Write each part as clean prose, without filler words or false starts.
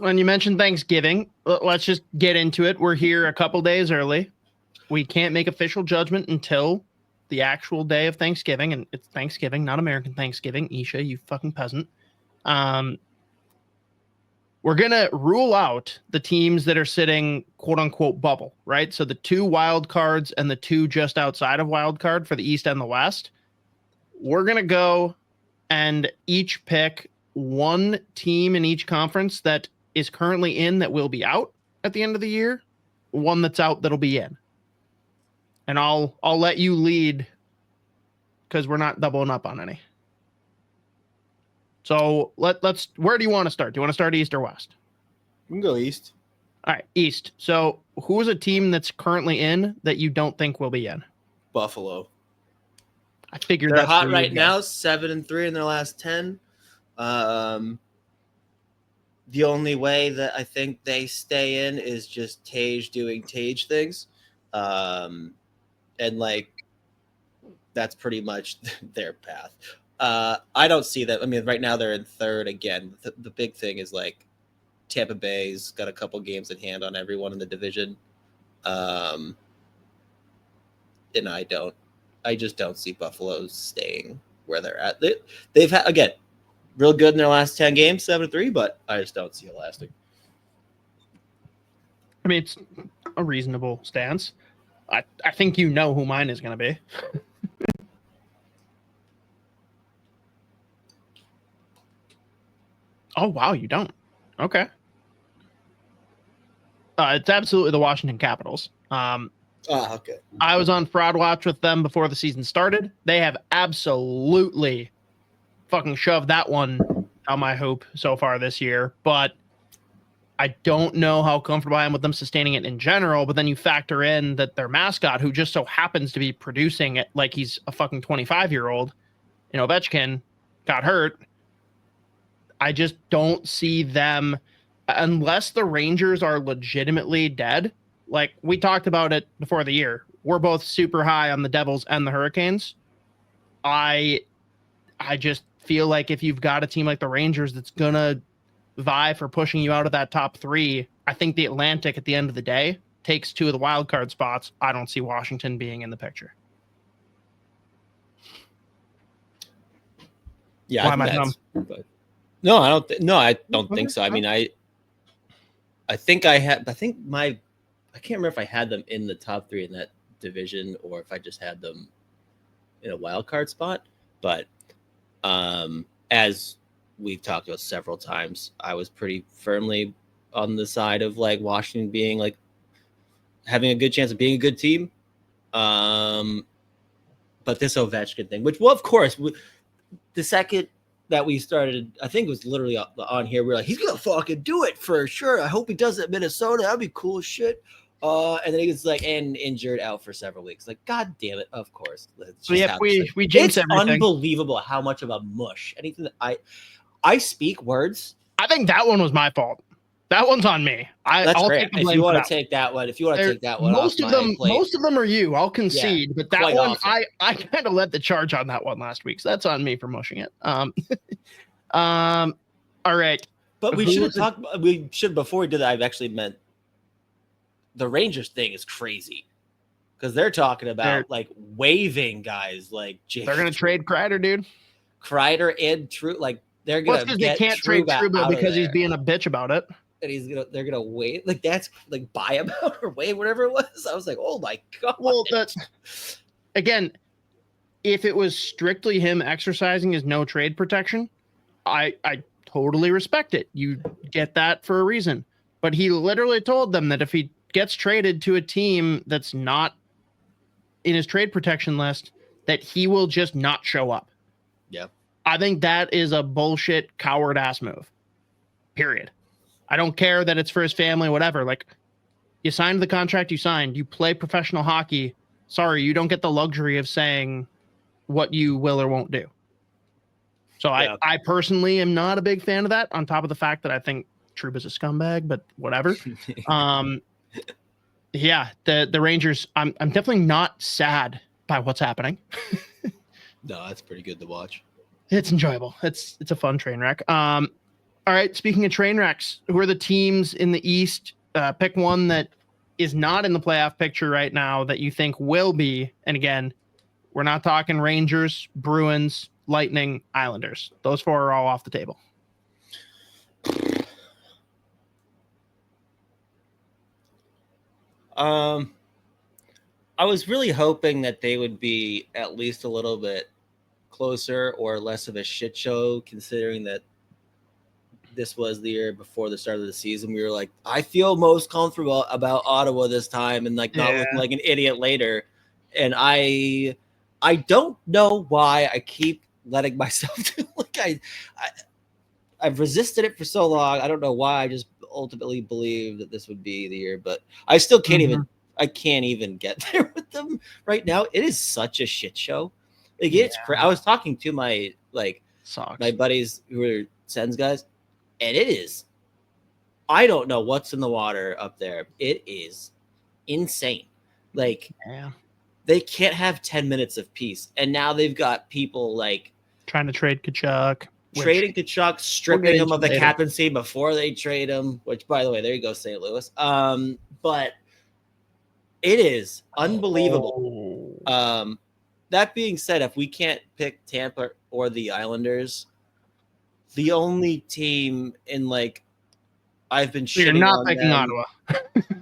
when you mentioned Thanksgiving, let's just get into it. We're here a couple days early. We can't make official judgment until the actual day of Thanksgiving, and it's Thanksgiving, not American Thanksgiving. Isha, you fucking peasant. We're gonna rule out the teams that are sitting quote unquote bubble, right? So the 2 wild cards and the 2 just outside of wild card for the East and the West. We're gonna go and each pick one team in each conference that is currently in that will be out at the end of the year, one that's out that'll be in. And I'll let you lead because we're not doubling up on any. So let's. Where do you want to start? Do you want to start East or West? We can go East. All right, East. So who is a team that's currently in that you don't think will be in? Buffalo. I figured They're that's hot where right you'd go. now, 7-3 in their last 10. The only way that I think they stay in is just Tage doing Tage things. And like that's pretty much their path. I don't see that. I mean, right now they're in third again. The big thing is like Tampa Bay's got a couple games in hand on everyone in the division. And I just don't see Buffalo staying where they're at. They've had, again, real good in their last 10 games, 7-3, but I just don't see it lasting. I mean, it's a reasonable stance. I think you know who mine is going to be. Oh, wow, you don't. Okay. It's absolutely the Washington Capitals. Okay. I was on Fraud Watch with them before the season started. They have absolutely fucking shoved that one down my hoop so far this year, but I don't know how comfortable I am with them sustaining it in general. But then you factor in that their mascot, who just so happens to be producing it like he's a fucking 25-year-old, Ovechkin, got hurt. I just don't see them, unless the Rangers are legitimately dead. Like we talked about it before the year. We're both super high on the Devils and the Hurricanes. I just feel like if you've got a team like the Rangers that's going to vie for pushing you out of that top 3, I think the Atlantic at the end of the day takes 2 of the wild card spots. I don't see Washington being in the picture. Yeah, Why am I dumb? No, I don't think so. I mean, I can't remember if I had them in the top 3 in that division or if I just had them in a wild card spot. But as we've talked about several times, I was pretty firmly on the side of like Washington being like having a good chance of being a good team. But this Ovechkin thing, which, well, of course, the second that we started, I think it was literally on here, we were like, he's gonna fucking do it for sure. I hope he does it in Minnesota. That'd be cool as shit. And then he was like, and injured out for several weeks. Like, god damn it, of course. So yeah, we jinx it's everything. Unbelievable how much of a mush. Anything that I speak words. I think that one was my fault. That one's on me. I'll great. take the If blame you want for to take that one, most off of them, my plate. most of them are you. I'll concede, Yeah, but that quite one, often. I kind of led the charge on that one last week, so that's on me for mushing it. All right, But we should have talked. We should before we did that. I've actually meant the Rangers thing is crazy because they're talking about like waiving guys like Jake. They're gonna trade Kreider, dude. Kreider and True, like they're gonna because get they can't trade Trouba because he's being a bitch about it. And they're gonna wait, like that's like buy him out or wait, whatever it was. I was like, oh my god. Well, that's again, if it was strictly him exercising his no trade protection, I totally respect it. You get that for a reason. But he literally told them that if he gets traded to a team that's not in his trade protection list, that he will just not show up. Yeah. I think that is a bullshit coward ass move. Period. I don't care that it's for his family, whatever. Like, you signed the contract you signed. You play professional hockey. Sorry, you don't get the luxury of saying what you will or won't do. So yeah. I personally am not a big fan of that, on top of the fact that I think Trouba's a scumbag, but whatever. Yeah, the Rangers, I'm definitely not sad by what's happening. No, that's pretty good to watch. It's enjoyable. It's a fun train wreck. All right. Speaking of train wrecks, who are the teams in the East? Pick one that is not in the playoff picture right now that you think will be. And again, we're not talking Rangers, Bruins, Lightning, Islanders. Those four are all off the table. I was really hoping that they would be at least a little bit closer or less of a shit show, considering that this was the year before the start of the season. We were like, I feel most comfortable about Ottawa this time, and like not looking like an idiot later. And I don't know why I keep letting myself do like I've resisted it for so long. I don't know why. I just ultimately believe that this would be the year, but I still can't I can't even get there with them right now. It is such a shit show. Like I was talking to my my buddies who are Sens guys, and it is. I don't know what's in the water up there. It is insane. Like they can't have 10 minutes of peace, and now they've got people like trying to trade Kachuk. Trading Kachuk, stripping him of the captaincy before they trade him, which, by the way, there you go, St. Louis. But it is unbelievable. That being said, if we can't pick Tampa or the Islanders, the only team in I've been shitting You're not on picking them. Ottawa.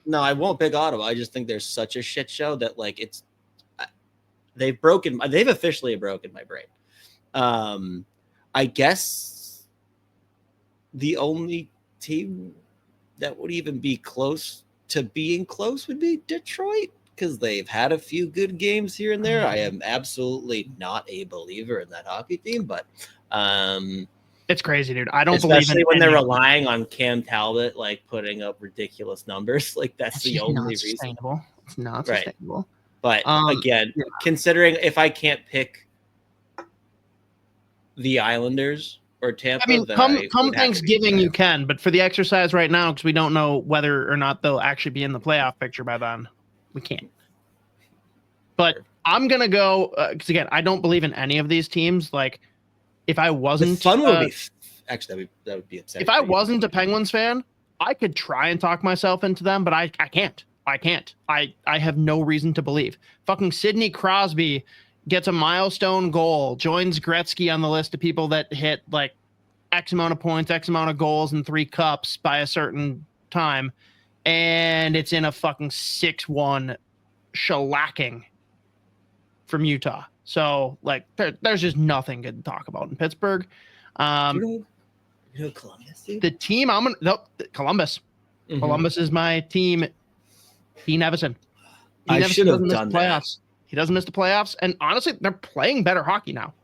No, I won't pick Ottawa. I just think they're such a shit show that they've officially broken my brain. I guess the only team that would even be close to being close would be Detroit, because they've had a few good games here and there. I am absolutely not a believer in that hockey team, but it's crazy, dude. I don't especially believe when they're relying on Cam Talbot putting up ridiculous numbers. That's the only reason. Sustainable. It's not sustainable. But again, considering if I can't pick the Islanders or Tampa, I mean, come Thanksgiving you can, but for the exercise right now, because we don't know whether or not they'll actually be in the playoff picture by then, we can't. But I'm gonna go because again, I don't believe in any of these teams. If I wasn't, the fun would be actually that would be upsetting. If I wasn't a Penguins fan, I could try and talk myself into them, but I can't. I have no reason to believe. Fucking Sidney Crosby gets a milestone goal, joins Gretzky on the list of people that hit X amount of points, X amount of goals, and 3 cups by a certain time. And it's in a fucking 6-1 shellacking from Utah. So there's just nothing good to talk about in Pittsburgh. Columbus, dude? The team Columbus. Mm-hmm. Columbus is my team. Dean Evison. I should have done playoffs. that. He doesn't miss the playoffs, and honestly, they're playing better hockey now.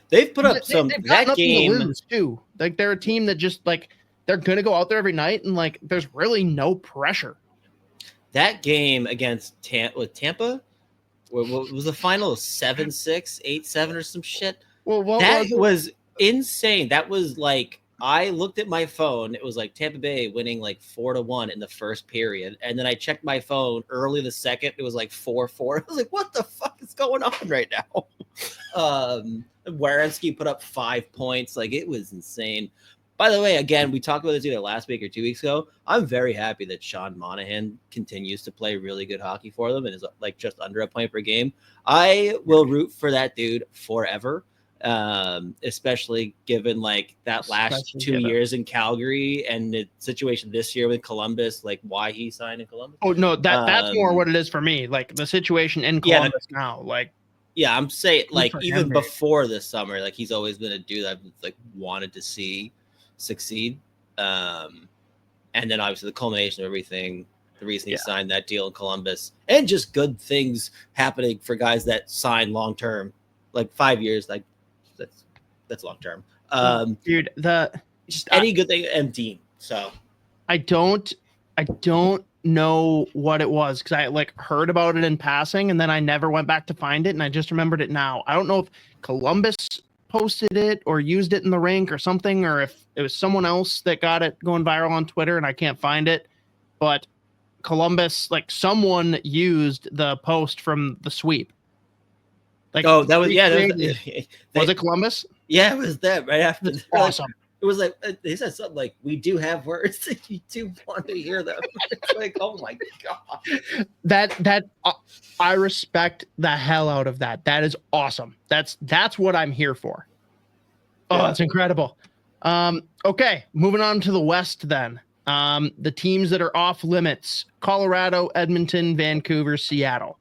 They've put up that game to lose too. They're a team that just they're gonna go out there every night, and there's really no pressure. That game against Tampa, what was the final 7-6, 8-7 or some shit? Well, that was insane. That was I looked at my phone. It was Tampa Bay winning 4-1 in the first period. And then I checked my phone early the second. It was 4-4. I was like, what the fuck is going on right now? Werenski put up 5 points. It was insane. By the way, again, we talked about this either last week or 2 weeks ago. I'm very happy that Sean Monahan continues to play really good hockey for them and is just under a point per game. I will root for that dude forever. Especially given that last 2 years in Calgary and the situation this year with Columbus, why he signed in Columbus. Oh no, that's more what it is for me. The situation in Columbus now, I'm saying even before this summer, he's always been a dude I've wanted to see succeed. And then obviously the culmination of everything, the reason he signed that deal in Columbus, and just good things happening for guys that sign long term, 5 years, that's long term. Dude, just any good thing, and Dean. So I don't know what it was, because I heard about it in passing, and then I never went back to find it, and I just remembered it now. I don't know if Columbus posted it or used it in the rink or something, or if it was someone else that got it going viral on Twitter and I can't find it. But Columbus, someone used the post from the sweep. That was was it Columbus? Yeah, it was that right after. Awesome. It was like they said something like, "We do have words, and you do want to hear them." It's like, oh my god. That I respect the hell out of that. That is awesome. That's what I'm here for. Oh, that's incredible. Okay, moving on to the West then. The teams that are off limits: Colorado, Edmonton, Vancouver, Seattle.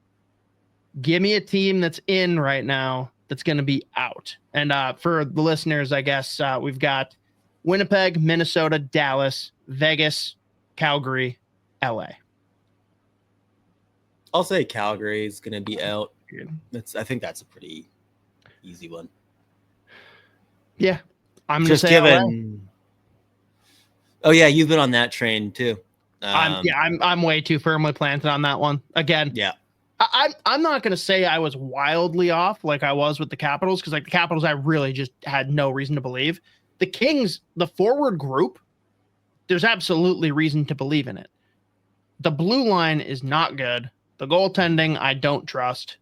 Give me a team that's in right now that's going to be out. And for the listeners, I guess we've got Winnipeg, Minnesota, Dallas, Vegas, Calgary, LA. I'll say Calgary is going to be out. I think that's a pretty easy one. Yeah, I'm just gonna say given. Oh yeah, you've been on that train too. I'm way too firmly planted on that one. Again, yeah. I'm not gonna say I was wildly off like I was with the Capitals, because like the Capitals, I really just had no reason to believe. The Kings, the forward group, there's absolutely reason to believe in it. The blue line is not good. The goaltending, I don't trust.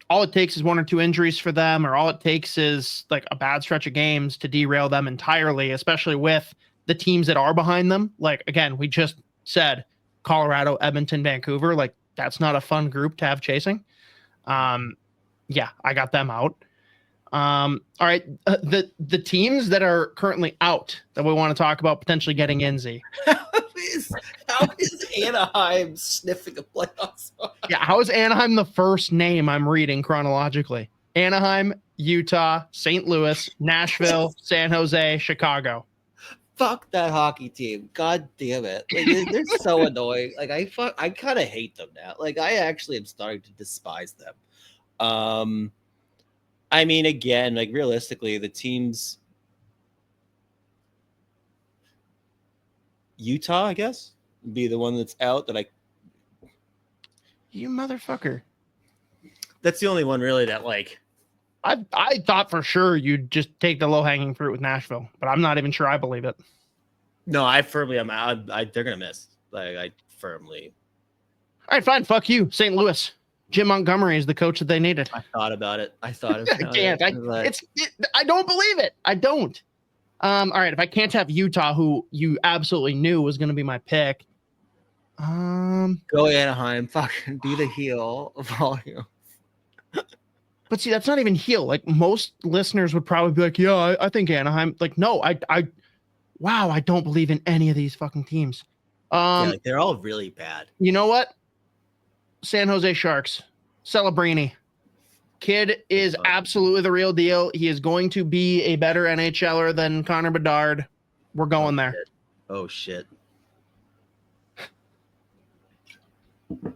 All it takes is one or two injuries for them, or all it takes is like a bad stretch of games to derail them entirely, especially with the teams that are behind them. Like, again, we just said Colorado, Edmonton, Vancouver. Like, that's not a fun group to have chasing. Yeah, I got them out. All right. The teams that are currently out that we want to talk about potentially getting in, Z. How is Anaheim sniffing a playoff spot? Yeah, how is Anaheim the first name I'm reading chronologically? Anaheim, Utah, St. Louis, Nashville, San Jose, Chicago. Fuck that hockey team. God damn it. Like, they're so annoying. Like, I kind of hate them now. Like, I actually am starting to despise them. I mean, again, like, realistically, the teams... Utah, I guess, would be the one that's out that You motherfucker. That's the only one really that, like... I thought for sure you'd just take the low-hanging fruit with Nashville, but I'm not even sure I believe it. No, I firmly am out. They're going to miss. Like, I firmly... All right, fine. Fuck you. St. Louis. Jim Montgomery is the coach that they needed. I thought about it. I can't. I don't believe it. I don't. All right. If I can't have Utah, who you absolutely knew was going to be my pick. Go Anaheim. Fucking be the heel of all you. But see, that's not even heel. Like, most listeners would probably be like, yeah, I think Anaheim. Like, no, wow, I don't believe in any of these fucking teams. Like, they're all really bad. You know what? San Jose Sharks. Celebrini. Kid is absolutely the real deal. He is going to be a better NHLer than Connor Bedard. We're going there. Oh, shit.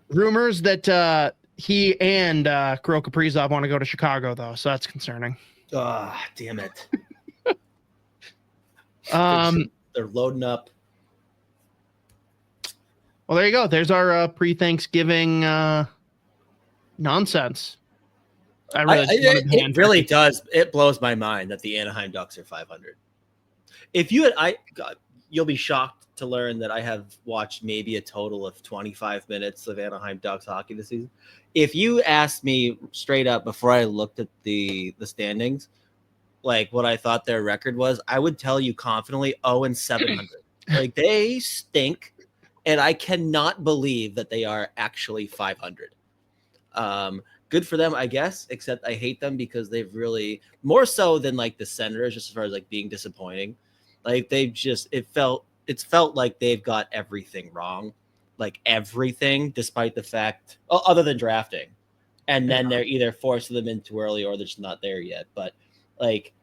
Rumors that he and Kirill Kaprizov want to go to Chicago, though, so that's concerning. Ah, damn it. They're loading up. Well, there you go. There's our pre-Thanksgiving nonsense. It really does. It blows my mind that the Anaheim Ducks are 500. If you had, you'll be shocked to learn that I have watched maybe a total of 25 minutes of Anaheim Ducks hockey this season. If you asked me straight up before I looked at the standings, like what I thought their record was, I would tell you confidently 0-700. Like, they stink, and I cannot believe that they are actually 500. Good for them, I guess, except I hate them because they've really, more so than like the Senators, just as far as like being disappointing. Like, it's felt like they've got everything wrong, like everything, despite the fact, other than drafting. And then they're either forcing them in too early or they're just not there yet. But like,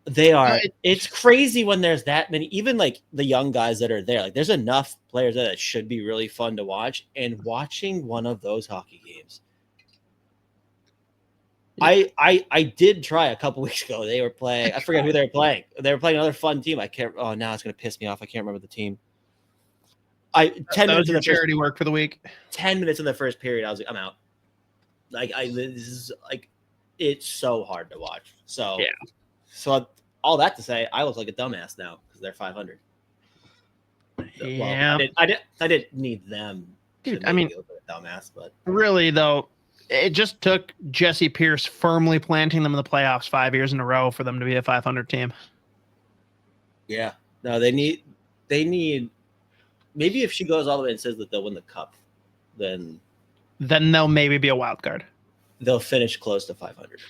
they are, it's crazy when there's that many, even like the young guys that are there. Like, there's enough players that should be really fun to watch. And watching one of those hockey games, I did try a couple weeks ago. They were playing, I forget who they were playing. They were playing another fun team. Now it's going to piss me off. I can't remember the team. 10 minutes of the charity work for the week. 10 minutes in the first period, I was like, I'm out. Like, this is like, it's so hard to watch. So yeah. So all that to say, I look like a dumbass now because they're 500. Yeah, well, I didn't need them. Dude, I mean, a dumbass, but really though, It just took Jesse Pierce firmly planting them in the playoffs 5 years in a row for them to be a 500 team. Yeah. No, they need. Maybe if she goes all the way and says that they'll win the cup, then they'll maybe be a wild card. They'll finish close to 500.